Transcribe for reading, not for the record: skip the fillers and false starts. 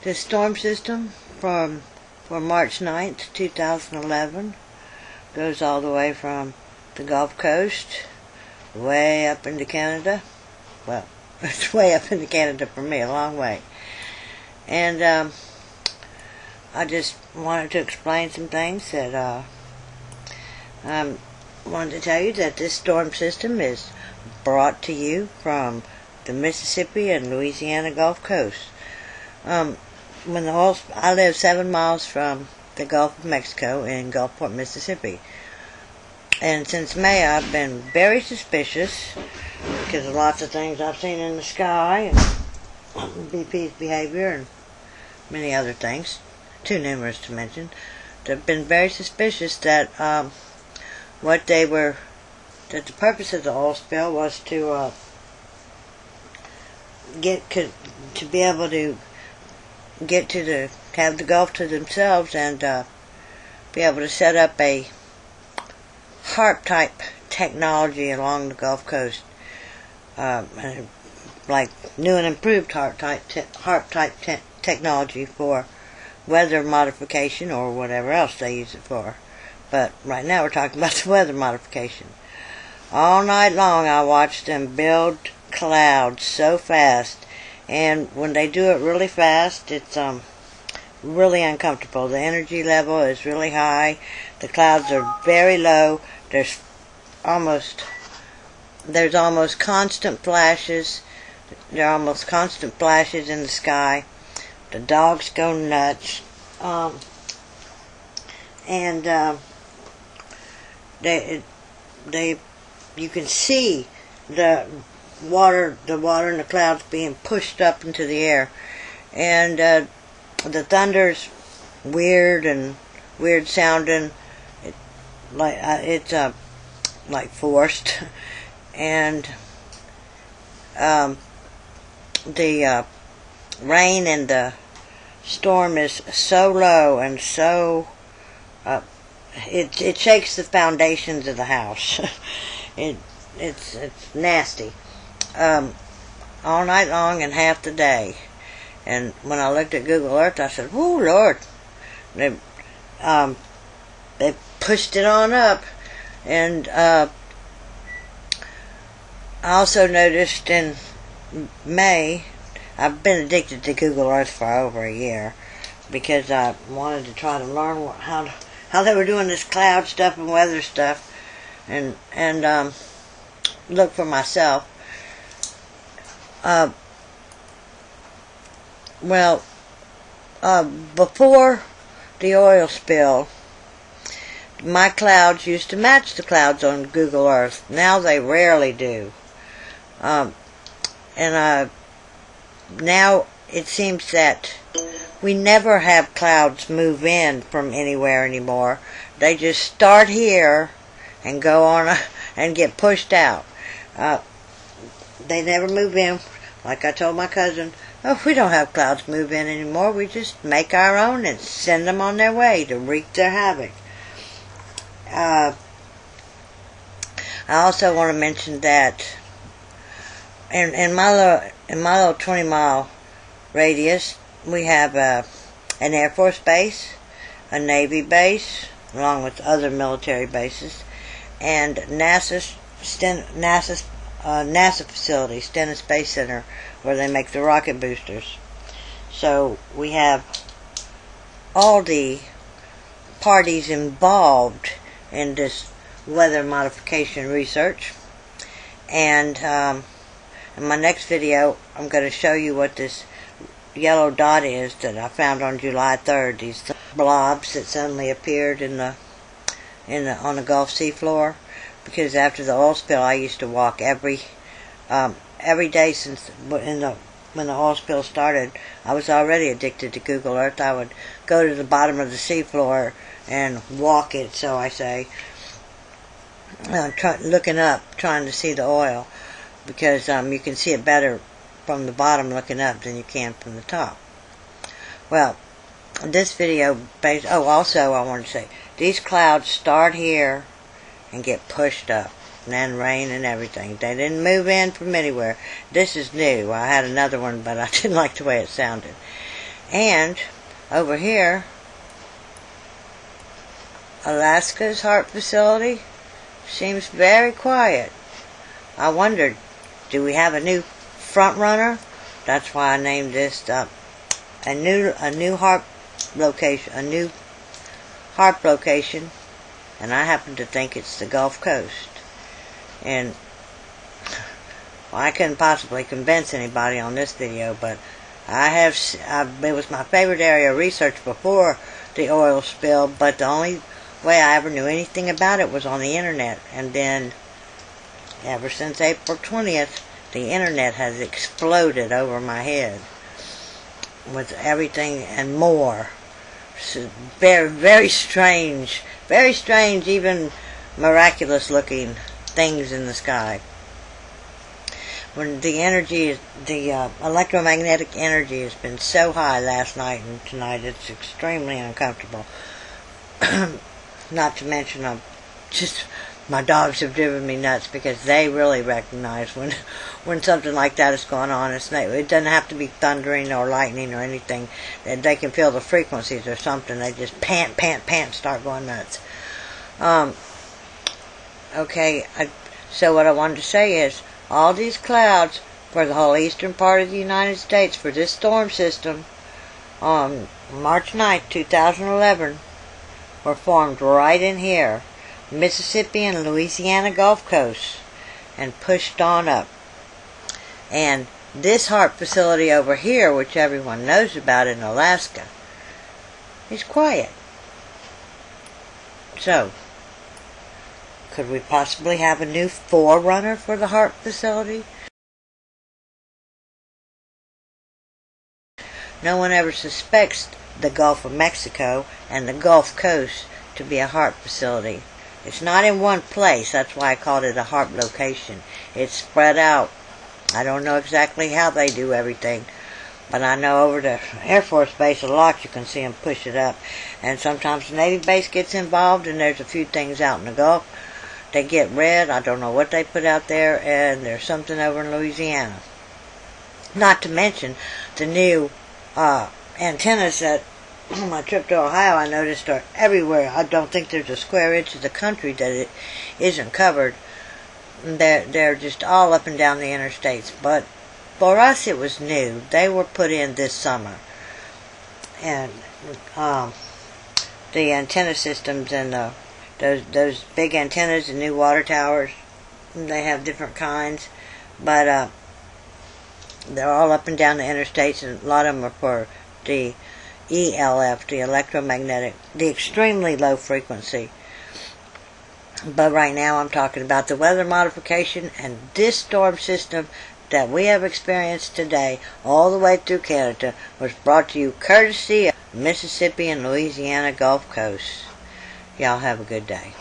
The storm system for March 9th, 2011 goes all the way from the Gulf Coast way up into Canada. Well, it's way up into Canada for me, a long way. And I just wanted to explain some things that I wanted to tell you that this storm system is brought to you from the Mississippi and Louisiana Gulf Coast. I live 7 miles from the Gulf of Mexico in Gulfport, Mississippi. And since May, I've been very suspicious because of lots of things I've seen in the sky and BP's behavior and many other things, too numerous to mention. I've been very suspicious that that the purpose of the oil spill was to be able to have the Gulf to themselves and be able to set up a HAARP type technology along the Gulf Coast, like new and improved HAARP type technology for weather modification or whatever else they use it for. But right now we're talking about the weather modification. All night long I watched them build clouds so fast, and when they do it really fast, it's really uncomfortable. The energy level is really high. The clouds are very low. There's almost constant flashes. There are almost constant flashes in the sky. The dogs go nuts. You can see the water in the clouds being pushed up into the air, and the thunder's weird sounding. It's like forced, and the rain and the storm is so low and so it shakes the foundations of the house. It's nasty. All night long and half the day. And when I looked at Google Earth, I said, "Whoa, Lord!" They pushed it on up. And I also noticed in May, I've been addicted to Google Earth for over a year because I wanted to try to learn how they were doing this cloud stuff and weather stuff, and look for myself. Before the oil spill, my clouds used to match the clouds on Google Earth. Now they rarely do. Now it seems that we never have clouds move in from anywhere anymore. They just start here and go on and get pushed out. They never move in. Like I told my cousin, "Oh, we don't have clouds move in anymore. We just make our own and send them on their way to wreak their havoc." I also want to mention that in my little 20-mile radius, we have an Air Force base, a Navy base, along with other military bases, and NASA facility, Stennis Space Center, where they make the rocket boosters. So we have all the parties involved in this weather modification research. And in my next video, I'm going to show you what this yellow dot is that I found on July 3rd. These blobs that suddenly appeared on the Gulf seafloor. Because after the oil spill, I used to walk every day since when the oil spill started. I was already addicted to Google Earth. I would go to the bottom of the seafloor and walk it, so I say, looking up, trying to see the oil, because you can see it better from the bottom looking up than you can from the top. Well, this video, also I want to say, these clouds start here and get pushed up, and then rain and everything. They didn't move in from anywhere. This is new. I had another one, but I didn't like the way it sounded. And over here, Alaska's HAARP facility seems very quiet. I wondered, do we have a new front runner? That's why I named this a new HAARP location, a new HAARP location, and I happen to think it's the Gulf Coast. And well, I couldn't possibly convince anybody on this video, but it was my favorite area of research before the oil spill, but the only way I ever knew anything about it was on the internet. And then, ever since April 20th, the internet has exploded over my head with everything and more. So very, very strange, even miraculous looking things in the sky. When the electromagnetic energy has been so high last night and tonight, it's extremely uncomfortable. Not to mention, my dogs have driven me nuts because they really recognize when something like that is going on. It doesn't have to be thundering or lightning or anything. They can feel the frequencies or something. They just pant, start going nuts. Okay, so what I wanted to say is, all these clouds for the whole eastern part of the United States for this storm system on March 9th, 2011 were formed right in here, Mississippi and Louisiana Gulf Coast, and pushed on up. And this HAARP facility over here, which everyone knows about in Alaska, is quiet. So, could we possibly have a new forerunner for the HAARP facility? No one ever suspects the Gulf of Mexico and the Gulf Coast to be a HAARP facility. It's not in one place. That's why I called it a HAARP location. It's spread out. I don't know exactly how they do everything, but I know over the Air Force Base a lot you can see them push it up. And sometimes the Navy base gets involved, and there's a few things out in the Gulf. They get red. I don't know what they put out there, and there's something over in Louisiana. Not to mention the new antennas that on my trip to Ohio I noticed are everywhere. I don't think there's a square inch of the country that it isn't covered. They're just all up and down the interstates. But for us it was new. They were put in this summer. And the antenna systems and those big antennas and new water towers, they have different kinds, but they're all up and down the interstates, and a lot of them are for the ELF, the electromagnetic, the extremely low frequency. But right now I'm talking about the weather modification, and this storm system that we have experienced today all the way through Canada was brought to you courtesy of Mississippi and Louisiana Gulf Coast. Y'all have a good day.